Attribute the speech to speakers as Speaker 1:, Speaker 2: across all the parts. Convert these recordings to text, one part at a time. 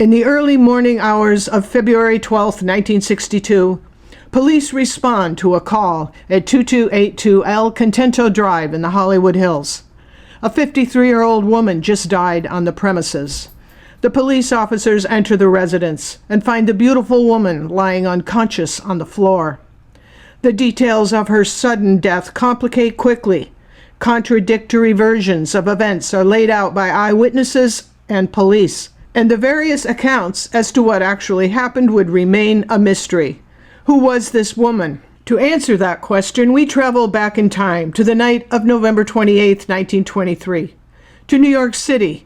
Speaker 1: In the early morning hours of February 12, 1962, police respond to a call at 2282 El Contento Drive in the Hollywood Hills. A 53-year-old woman just died on the premises. The police officers enter the residence and find the beautiful woman lying unconscious on the floor. The details of her sudden death complicate quickly. Contradictory versions of events are laid out by eyewitnesses and police, and the various accounts as to what actually happened would remain a mystery. Who was this woman? To answer that question, we travel back in time to the night of November 28, 1923, to New York City,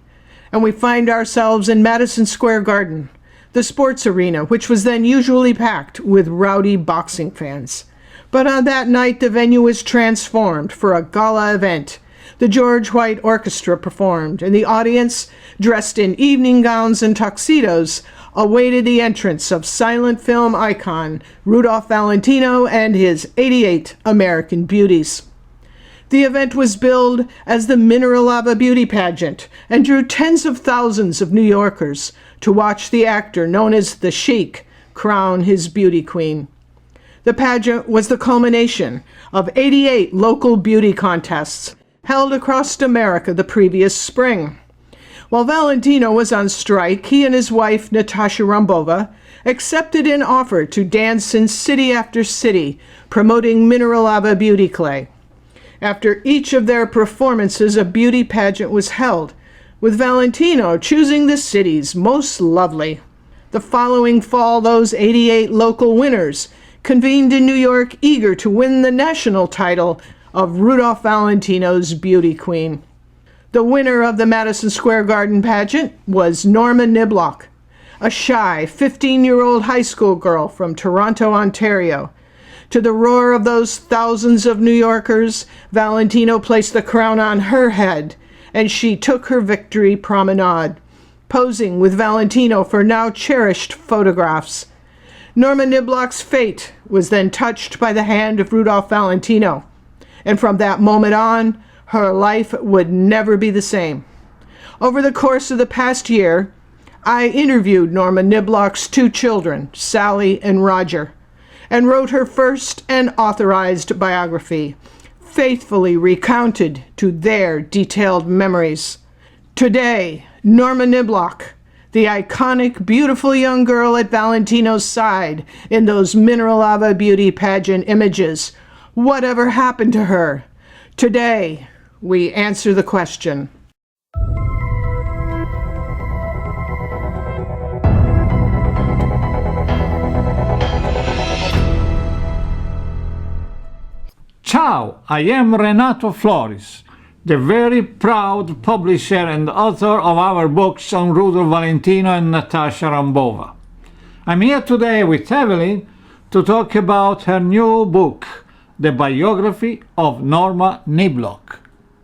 Speaker 1: and we find ourselves in Madison Square Garden, the sports arena, which was then usually packed with rowdy boxing fans. But on that night, the venue was transformed for a gala event. The George White Orchestra performed, and the audience, dressed in evening gowns and tuxedos, awaited the entrance of silent film icon Rudolph Valentino and his 88 American Beauties. The event was billed as the Mineral Lava Beauty Pageant and drew tens of thousands of New Yorkers to watch the actor known as the Sheik crown his beauty queen. The pageant was the culmination of 88 local beauty contests held across America the previous spring. While Valentino was on strike, he and his wife, Natasha Rambova, accepted an offer to dance in city after city, promoting Mineral Lava Beauty Clay. After each of their performances, a beauty pageant was held, with Valentino choosing the city's most lovely. The following fall, those 88 local winners convened in New York, eager to win the national title of Rudolph Valentino's Beauty Queen. The winner of the Madison Square Garden pageant was Norma Niblock, a shy 15-year-old high school girl from Toronto, Ontario. To the roar of those thousands of New Yorkers, Valentino placed the crown on her head, and she took her victory promenade, posing with Valentino for now cherished photographs. Norma Niblock's fate was then touched by the hand of Rudolph Valentino, and from that moment on, her life would never be the same. Over the course of the past year, I interviewed Norma Niblock's two children, Sally and Roger, and wrote her first and authorized biography, faithfully recounted to their detailed memories. Today, Norma Niblock, the iconic, beautiful young girl at Valentino's side in those Mineral Lava Beauty pageant images. Whatever happened to her? Today, we answer the question.
Speaker 2: Ciao, I am Renato Floris, the very proud publisher and author of our books on Rudolph Valentino and Natasha Rambova. I'm here today with Evelyn to talk about her new book, the biography of Norma Niblock.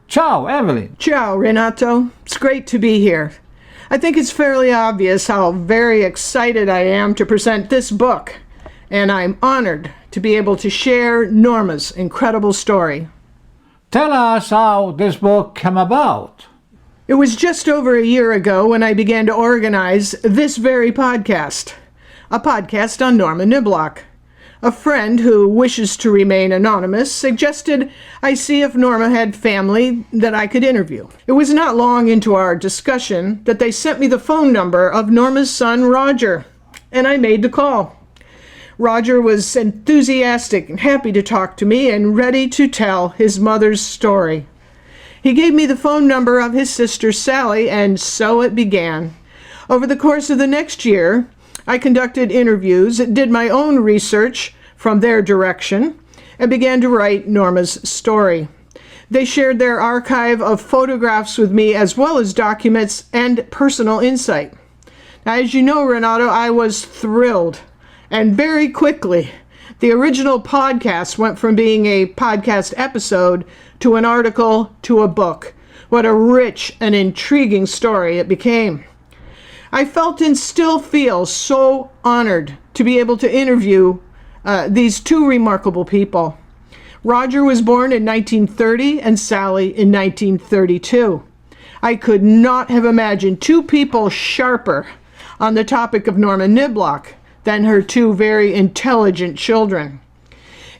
Speaker 2: Ciao, Evelyn.
Speaker 1: Ciao, Renato. It's great to be here. I think it's fairly obvious how very excited I am to present this book, and I'm honored to be able to share Norma's incredible story.
Speaker 2: Tell us how this book came about.
Speaker 1: It was just over a year ago when I began to organize this very podcast, a podcast on Norma Niblock. A friend who wishes to remain anonymous suggested I see if Norma had family that I could interview. It was not long into our discussion that they sent me the phone number of Norma's son, Roger, and I made the call. Roger was enthusiastic and happy to talk to me and ready to tell his mother's story. He gave me the phone number of his sister, Sally, and so it began. Over the course of the next year, I conducted interviews, did my own research from their direction, and began to write Norma's story. They shared their archive of photographs with me as well as documents and personal insight. Now, as you know, Renato, I was thrilled. And very quickly, the original podcast went from being a podcast episode to an article to a book. What a rich and intriguing story it became. I felt and still feel so honored to be able to interview these two remarkable people. Roger was born in 1930 and Sally in 1932. I could not have imagined two people sharper on the topic of Norma Niblock than her two very intelligent children.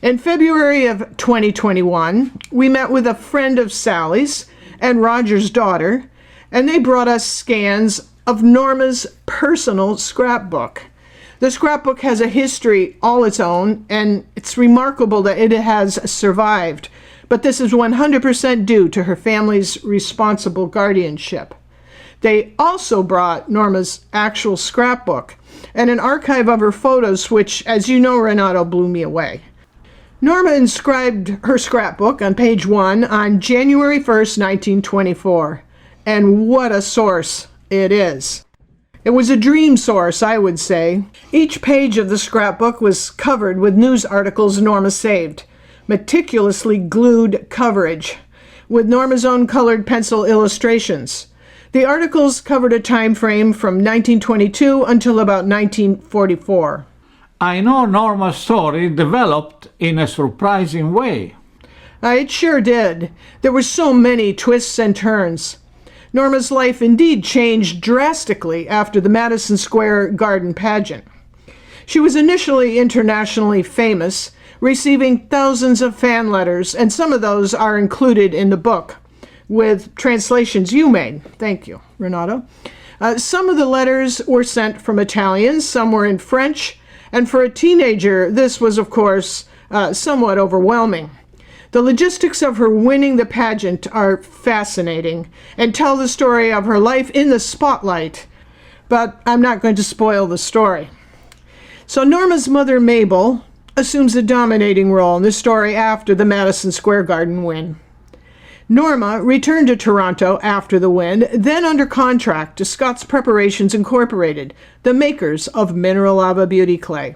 Speaker 1: In February of 2021, we met with a friend of Sally's and Roger's daughter, and they brought us scans of Norma's personal scrapbook. The scrapbook has a history all its own, and it's remarkable that it has survived, but this is 100% due to her family's responsible guardianship. They also brought Norma's actual scrapbook and an archive of her photos, which, as you know, Renato, blew me away. Norma inscribed her scrapbook on page 1 on January 1st, 1924, and what a source it is. It was a dream source, I would say. Each page of the scrapbook was covered with news articles Norma saved, meticulously glued coverage, with Norma's own colored pencil illustrations. The articles covered a time frame from 1922 until about 1944.
Speaker 2: I know Norma's story developed in a surprising way.
Speaker 1: It sure did. There were so many twists and turns. Norma's life indeed changed drastically after the Madison Square Garden pageant. She was initially internationally famous, receiving thousands of fan letters, and some of those are included in the book, with translations you made. Thank you, Renato. Some of the letters were sent from Italians, some were in French, and for a teenager, this was, of course, somewhat overwhelming. The logistics of her winning the pageant are fascinating and tell the story of her life in the spotlight, but I'm not going to spoil the story. So Norma's mother, Mabel, assumes a dominating role in the story after the Madison Square Garden win. Norma returned to Toronto after the win, then under contract to Scott's Preparations Incorporated, the makers of Mineral Lava Beauty Clay.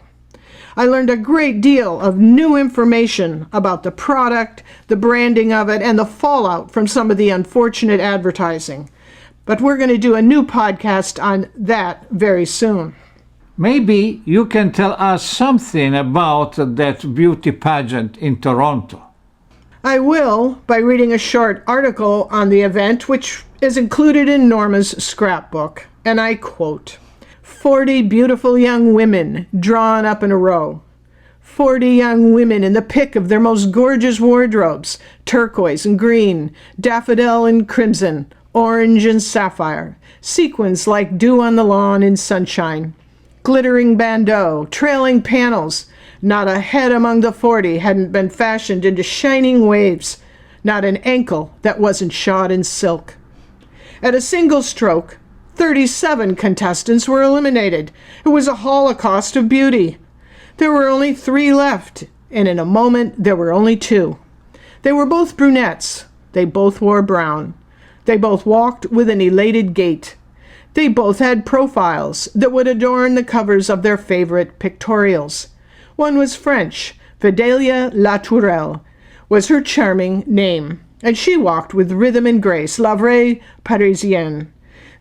Speaker 1: I learned a great deal of new information about the product, the branding of it, and the fallout from some of the unfortunate advertising. But we're going to do a new podcast on that very soon.
Speaker 2: Maybe you can tell us something about that beauty pageant in Toronto.
Speaker 1: I will, by reading a short article on the event, which is included in Norma's scrapbook, and I quote, 40 beautiful young women drawn up in a row. 40 young women in the pick of their most gorgeous wardrobes, turquoise and green, daffodil and crimson, orange and sapphire, sequins like dew on the lawn in sunshine, glittering bandeau, trailing panels. Not a head among the 40 hadn't been fashioned into shining waves, not an ankle that wasn't shod in silk. At a single stroke, 37 contestants were eliminated. It was a holocaust of beauty. There were only 3 left, and in a moment there were only 2. They were both brunettes. They both wore brown. They both walked with an elated gait. They both had profiles that would adorn the covers of their favorite pictorials. One was French. Fidelia Latourelle was her charming name, and she walked with rhythm and grace, la vraie Parisienne.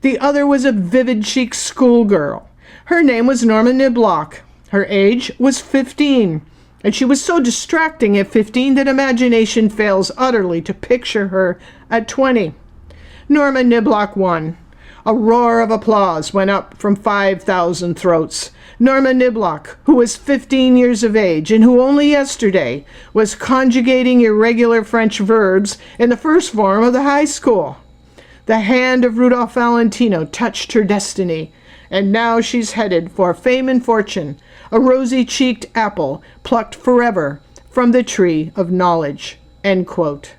Speaker 1: The other was a vivid chic schoolgirl. Her name was Norma Niblock. Her age was 15, and she was so distracting at 15 that imagination fails utterly to picture her at 20. Norma Niblock won. A roar of applause went up from 5,000 throats. Norma Niblock, who was 15 years of age and who only yesterday was conjugating irregular French verbs in the first form of the high school. The hand of Rudolph Valentino touched her destiny, and now she's headed for fame and fortune, a rosy-cheeked apple plucked forever from the tree of knowledge." End quote.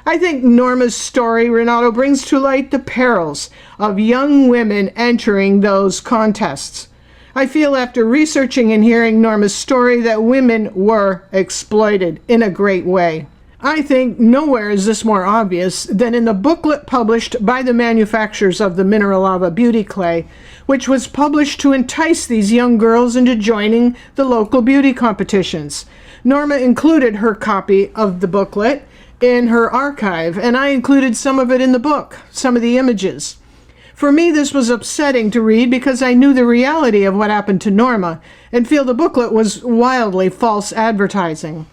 Speaker 1: I think Norma's story, Renato, brings to light the perils of young women entering those contests. I feel after researching and hearing Norma's story that women were exploited in a great way. I think nowhere is this more obvious than in the booklet published by the manufacturers of the Mineral Lava Beauty Clay, which was published to entice these young girls into joining the local beauty competitions. Norma included her copy of the booklet in her archive, and I included some of it in the book, some of the images. For me, this was upsetting to read because I knew the reality of what happened to Norma and feel the booklet was wildly false advertising.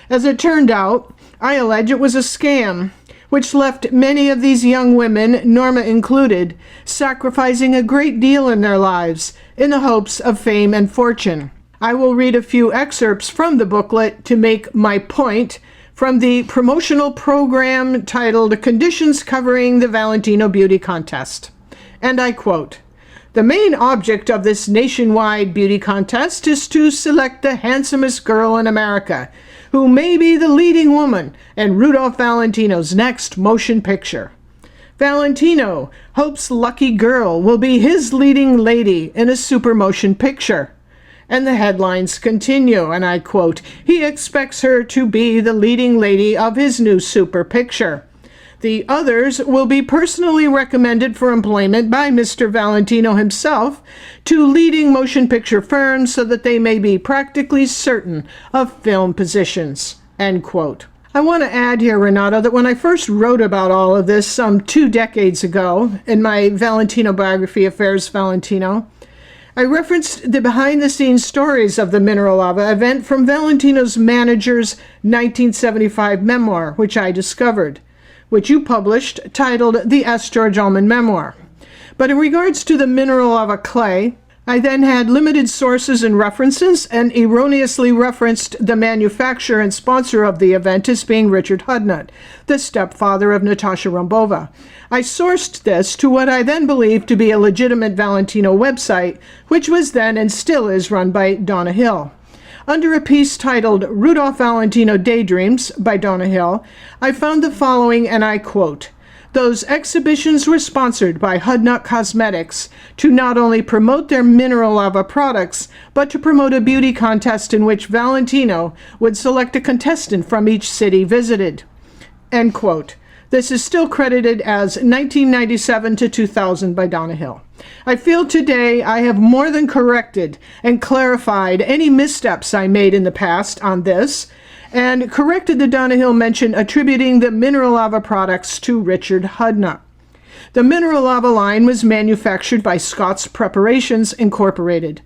Speaker 1: As it turned out, I allege it was a scam. which left many of these young women, Norma included, sacrificing a great deal in their lives in the hopes of fame and fortune. I will read a few excerpts from the booklet to make my point from the promotional program titled Conditions Covering the Valentino Beauty Contest. And I quote, "The main object of this nationwide beauty contest is to select the handsomest girl in America, who may be the leading woman in Rudolph Valentino's next motion picture. Valentino hopes lucky girl will be his leading lady in a super motion picture." And the headlines continue, and I quote, "He expects her to be the leading lady of his new super picture. The others will be personally recommended for employment by Mr. Valentino himself to leading motion picture firms so that they may be practically certain of film positions." End quote. I want to add here, Renato, that when I first wrote about all of this some 2 decades ago in my Valentino biography, Affairs Valentino, I referenced the behind-the-scenes stories of the Mineral Lava event from Valentino's manager's 1975 memoir, which I discovered, which you published, titled The S. George Ullman Memoir. But in regards to the Mineral Lava clay, I then had limited sources and references and erroneously referenced the manufacturer and sponsor of the event as being Richard Hudnut, the stepfather of Natasha Rambova. I sourced this to what I then believed to be a legitimate Valentino website, which was then and still is run by Donna Hill. Under a piece titled Rudolph Valentino Daydreams by Donna Hill, I found the following, and I quote, "Those exhibitions were sponsored by Hudnut Cosmetics to not only promote their Mineral Lava products, but to promote a beauty contest in which Valentino would select a contestant from each city visited." End quote. This is still credited as 1997 to 2000 by Donna Hill. I feel today I have more than corrected and clarified any missteps I made in the past on this, and corrected the Donna Hill mention attributing the Mineral Lava products to Richard Hudnut. The Mineral Lava line was manufactured by Scott's Preparations Incorporated.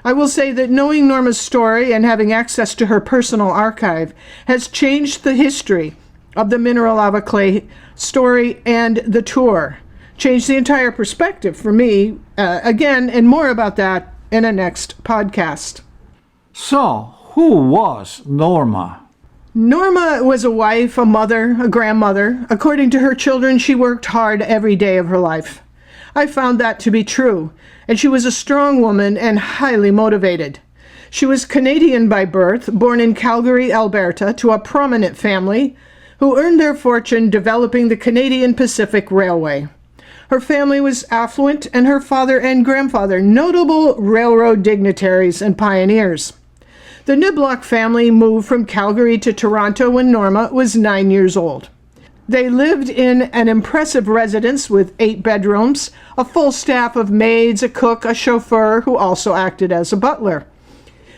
Speaker 1: I will say that knowing Norma's story and having access to her personal archive has changed the history of the Mineral Lava clay story and the tour. Changed the entire perspective for me, again, and more about that in a next podcast.
Speaker 2: So, who was Norma?
Speaker 1: Norma was a wife, a mother, a grandmother. According to her children, she worked hard every day of her life. I found that to be true, and she was a strong woman and highly motivated. She was Canadian by birth, born in Calgary, Alberta, to a prominent family who earned their fortune developing the Canadian Pacific Railway. Her family was affluent, and her father and grandfather notable railroad dignitaries and pioneers. The Niblock family moved from Calgary to Toronto when Norma was 9 years old. They lived in an impressive residence with 8 bedrooms, a full staff of maids, a cook, a chauffeur who also acted as a butler.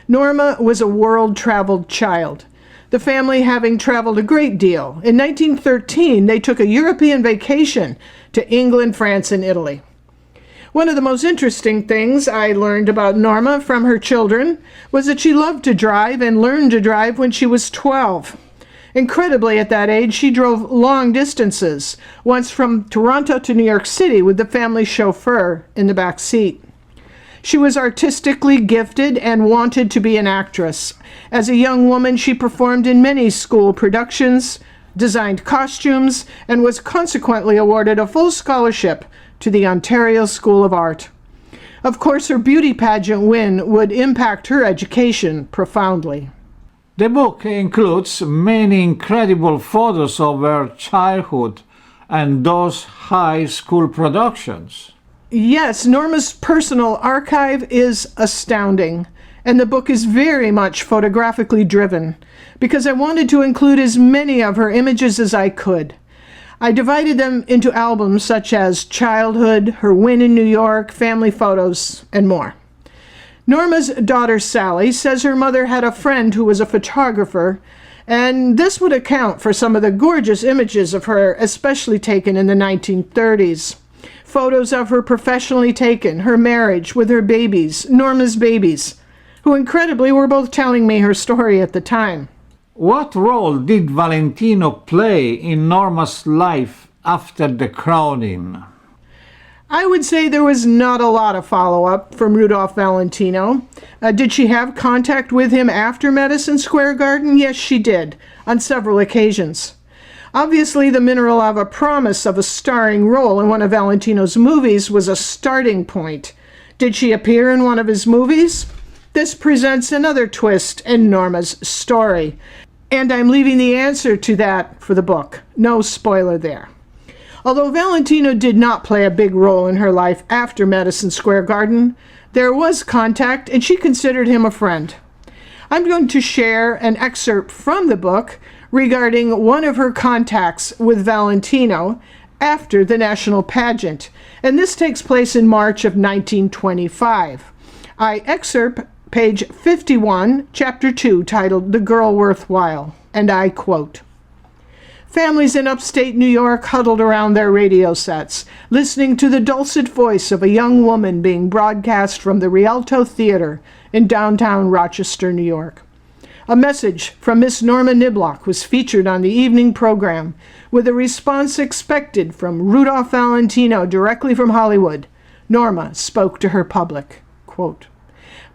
Speaker 1: Norma was a world-traveled child, the family having traveled a great deal. In 1913, they took a European vacation to England, France, and Italy. One of the most interesting things I learned about Norma from her children was that she loved to drive and learned to drive when she was 12. Incredibly, at that age, she drove long distances, once from Toronto to New York City with the family chauffeur in the back seat. She was artistically gifted and wanted to be an actress. As a young woman, she performed in many school productions, designed costumes, and was consequently awarded a full scholarship to the Ontario School of Art. Of course, her beauty pageant win would impact her education profoundly.
Speaker 2: The book includes many incredible photos of her childhood and those high school productions.
Speaker 1: Yes, Norma's personal archive is astounding, and the book is very much photographically driven, because I wanted to include as many of her images as I could. I divided them into albums such as childhood, her win in New York, family photos, and more. Norma's daughter Sally says her mother had a friend who was a photographer, and this would account for some of the gorgeous images of her, especially taken in the 1930s. Photos of her professionally taken, her marriage with her babies, Norma's babies, who incredibly were both telling me her story at the time.
Speaker 2: What role did Valentino play in Norma's life after the crowning?
Speaker 1: I would say there was not a lot of follow-up from Rudolph Valentino. Did she have contact with him after Madison Square Garden? Yes, she did, on several occasions. Obviously, the Mineralava promise of a starring role in one of Valentino's movies was a starting point. Did she appear in one of his movies? This presents another twist in Norma's story, and I'm leaving the answer to that for the book. No spoiler there. Although Valentino did not play a big role in her life after Madison Square Garden, there was contact, and she considered him a friend. I'm going to share an excerpt from the book regarding one of her contacts with Valentino after the national pageant, and this takes place in March of 1925. I excerpt page 51, chapter 2, titled "The Girl Worthwhile," and I quote, "Families in upstate New York huddled around their radio sets, listening to the dulcet voice of a young woman being broadcast from the Rialto Theater in downtown Rochester, New York. A message from Miss Norma Niblock was featured on the evening program, with a response expected from Rudolph Valentino directly from Hollywood. Norma spoke to her public. Quote,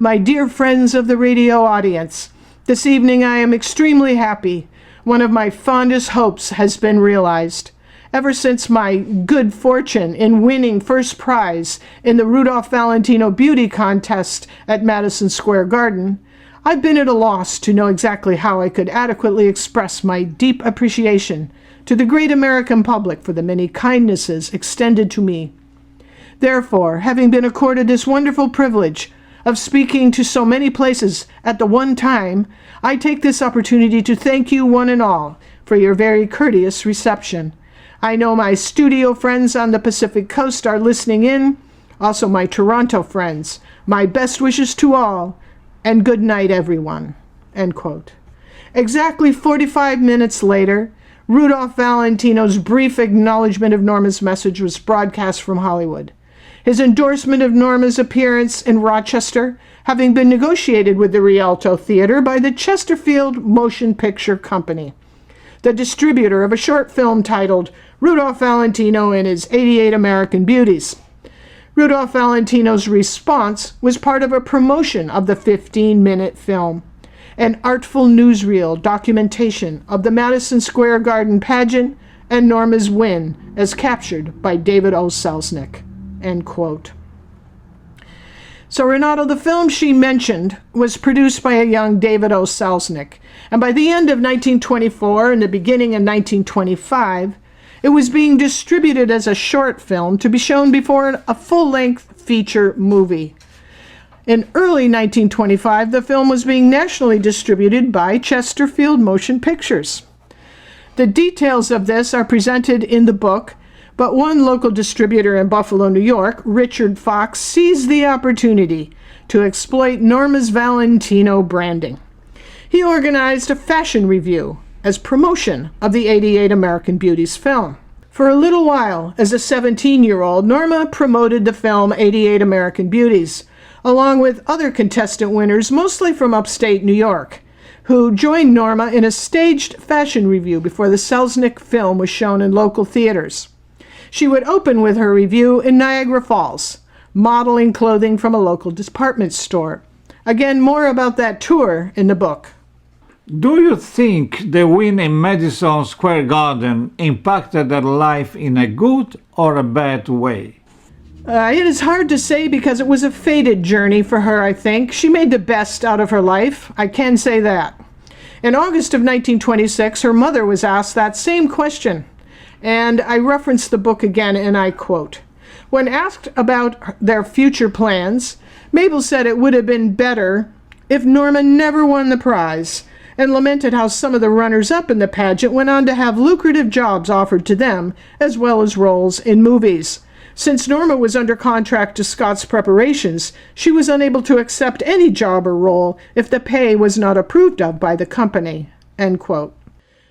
Speaker 1: "My dear friends of the radio audience, this evening I am extremely happy. One of my fondest hopes has been realized. Ever since my good fortune in winning first prize in the Rudolph Valentino Beauty Contest at Madison Square Garden, I've been at a loss to know exactly how I could adequately express my deep appreciation to the great American public for the many kindnesses extended to me. Therefore, having been accorded this wonderful privilege of speaking to so many places at the one time, I take this opportunity to thank you one and all for your very courteous reception. I know my studio friends on the Pacific Coast are listening in, also my Toronto friends. My best wishes to all, and good night, everyone." End quote. Exactly 45 minutes later, Rudolph Valentino's brief acknowledgement of Norma's message was broadcast from Hollywood. His endorsement of Norma's appearance in Rochester having been negotiated with the Rialto Theater by the Chesterfield Motion Picture Company, the distributor of a short film titled Rudolph Valentino and His 88 American Beauties. Rudolph Valentino's response was part of a promotion of the 15-minute film, an artful newsreel documentation of the Madison Square Garden pageant and Norma's win as captured by David O. Selznick. End quote. So Renato, the film she mentioned was produced by a young David O. Selznick, and by the end of 1924 and the beginning of 1925, it was being distributed as a short film to be shown before a full-length feature movie. In early 1925, the film was being nationally distributed by Chesterfield Motion Pictures. The details of this are presented in the book, but one local distributor in Buffalo, New York, Richard Fox, seized the opportunity to exploit Norma's Valentino branding. He organized a fashion review as promotion of the 88 American Beauties film. For a little while, as a 17-year-old, Norma promoted the film 88 American Beauties, along with other contestant winners, mostly from upstate New York, who joined Norma in a staged fashion review before the Selznick film was shown in local theaters. She would open with her review in Niagara Falls, modeling clothing from a local department store. Again, more about that tour in the book.
Speaker 2: Do you think the win in Madison Square Garden impacted her life in a good or a bad way?
Speaker 1: It is hard to say because it was a fated journey for her, I think. She made the best out of her life. I can say that. In August of 1926, her mother was asked that same question. And I reference the book again, and I quote, "When asked about their future plans, Mabel said it would have been better if Norma never won the prize, and lamented how some of the runners-up in the pageant went on to have lucrative jobs offered to them, as well as roles in movies. Since Norma was under contract to Scott's Preparations, she was unable to accept any job or role if the pay was not approved of by the company." End quote.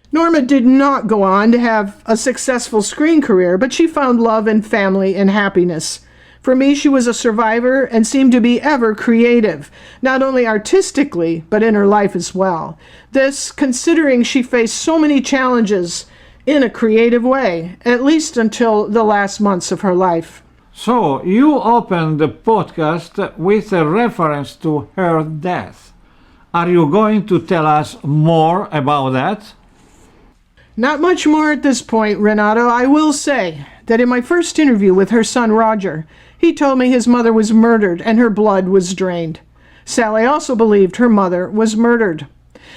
Speaker 1: Norma did not go on to have a successful screen career, but she found love and family and happiness. For me, she was a survivor and seemed to be ever creative, not only artistically, but in her life as well. This, considering she faced so many challenges in a creative way, at least until the last months of her life.
Speaker 2: So, you opened the podcast with a reference to her death. Are you going to tell us more about that?
Speaker 1: Not much more at this point, Renato. I will say that in my first interview with her son Roger, he told me his mother was murdered and her blood was drained. Sally also believed her mother was murdered.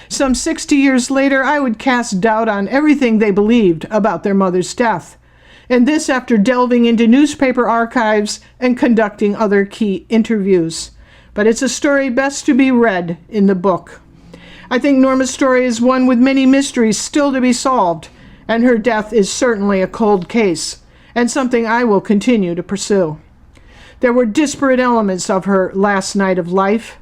Speaker 1: Some 60 years later, I would cast doubt on everything they believed about their mother's death. And this after delving into newspaper archives and conducting other key interviews. But it's a story best to be read in the book. I think Norma's story is one with many mysteries still to be solved, and her death is certainly a cold case, and something I will continue to pursue. There were disparate elements of her last night of life.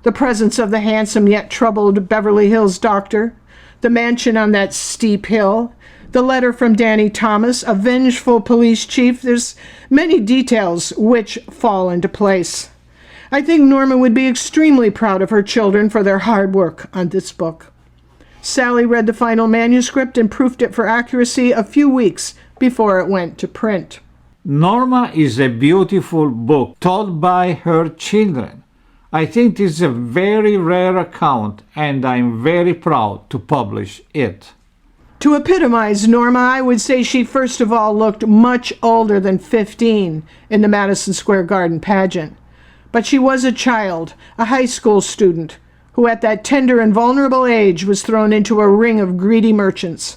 Speaker 1: The presence of the handsome yet troubled Beverly Hills doctor, the mansion on that steep hill, the letter from Danny Thomas, a vengeful police chief. There's many details which fall into place. I think Norma would be extremely proud of her children for their hard work on this book. Sally read the final manuscript and proofed it for accuracy a few weeks before it went to print.
Speaker 2: Norma is a beautiful book told by her children. I think it's a very rare account, and I'm very proud to publish it.
Speaker 1: To epitomize Norma, I would say she first of all looked much older than 15 in the Madison Square Garden pageant. But she was a child, a high school student, who at that tender and vulnerable age was thrown into a ring of greedy merchants.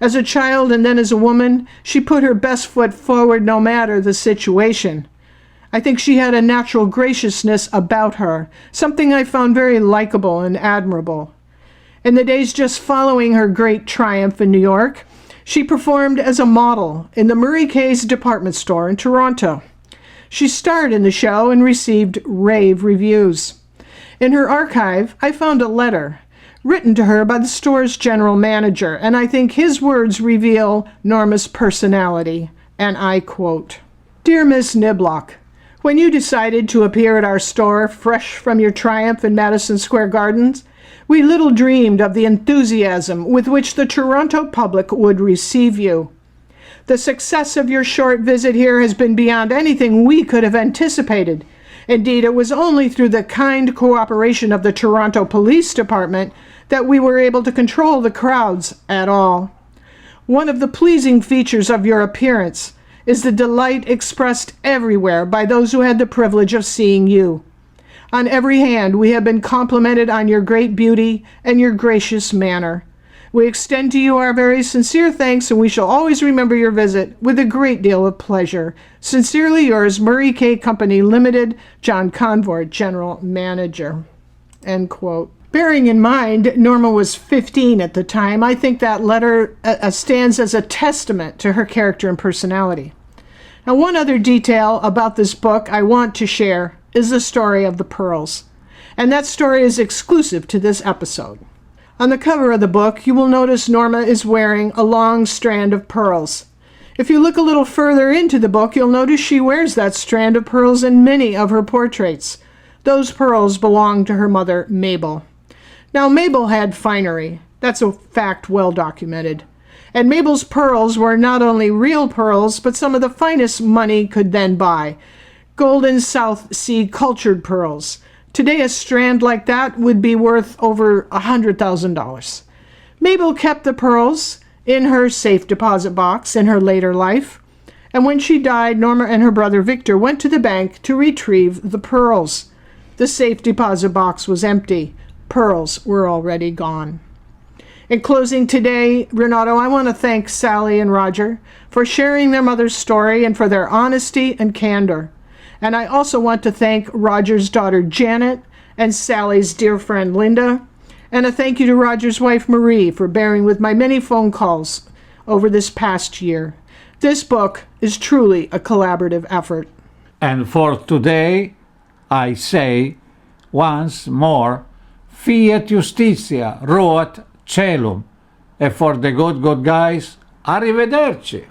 Speaker 1: As a child and then as a woman, she put her best foot forward no matter the situation. I think she had a natural graciousness about her, something I found very likable and admirable. In the days just following her great triumph in New York, she performed as a model in the Murray Kay's department store in Toronto. She starred in the show and received rave reviews. In her archive, I found a letter written to her by the store's general manager, and I think his words reveal Norma's personality, and I quote, "Dear Miss Niblock, when you decided to appear at our store fresh from your triumph in Madison Square Gardens, we little dreamed of the enthusiasm with which the Toronto public would receive you. The success of your short visit here has been beyond anything we could have anticipated. Indeed, it was only through the kind cooperation of the Toronto Police Department that we were able to control the crowds at all. One of the pleasing features of your appearance is the delight expressed everywhere by those who had the privilege of seeing you. On every hand, we have been complimented on your great beauty and your gracious manner. We extend to you our very sincere thanks, and we shall always remember your visit with a great deal of pleasure. Sincerely yours, Murray Kay Company Limited, John Convort, General Manager." End quote. Bearing in mind Norma was 15 at the time, I think that letter stands as a testament to her character and personality. Now, one other detail about this book I want to share is the story of the pearls. And that story is exclusive to this episode. On the cover of the book, you will notice Norma is wearing a long strand of pearls. If you look a little further into the book, you'll notice she wears that strand of pearls in many of her portraits. Those pearls belong to her mother, Mabel. Now, Mabel had finery. That's a fact well documented. And Mabel's pearls were not only real pearls, but some of the finest money could then buy. Golden South Sea cultured pearls. Today, a strand like that would be worth over $100,000. Mabel kept the pearls in her safe deposit box in her later life, and when she died, Norma and her brother Victor went to the bank to retrieve the pearls. The safe deposit box was empty. Pearls were already gone. In closing today, Renato, I want to thank Sally and Roger for sharing their mother's story and for their honesty and candor. And I also want to thank Roger's daughter Janet and Sally's dear friend Linda. And a thank you to Roger's wife Marie for bearing with my many phone calls over this past year. This book is truly a collaborative effort.
Speaker 2: And for today, I say once more, Fiat Justitia, Ruat Celum. And for the good guys, arrivederci.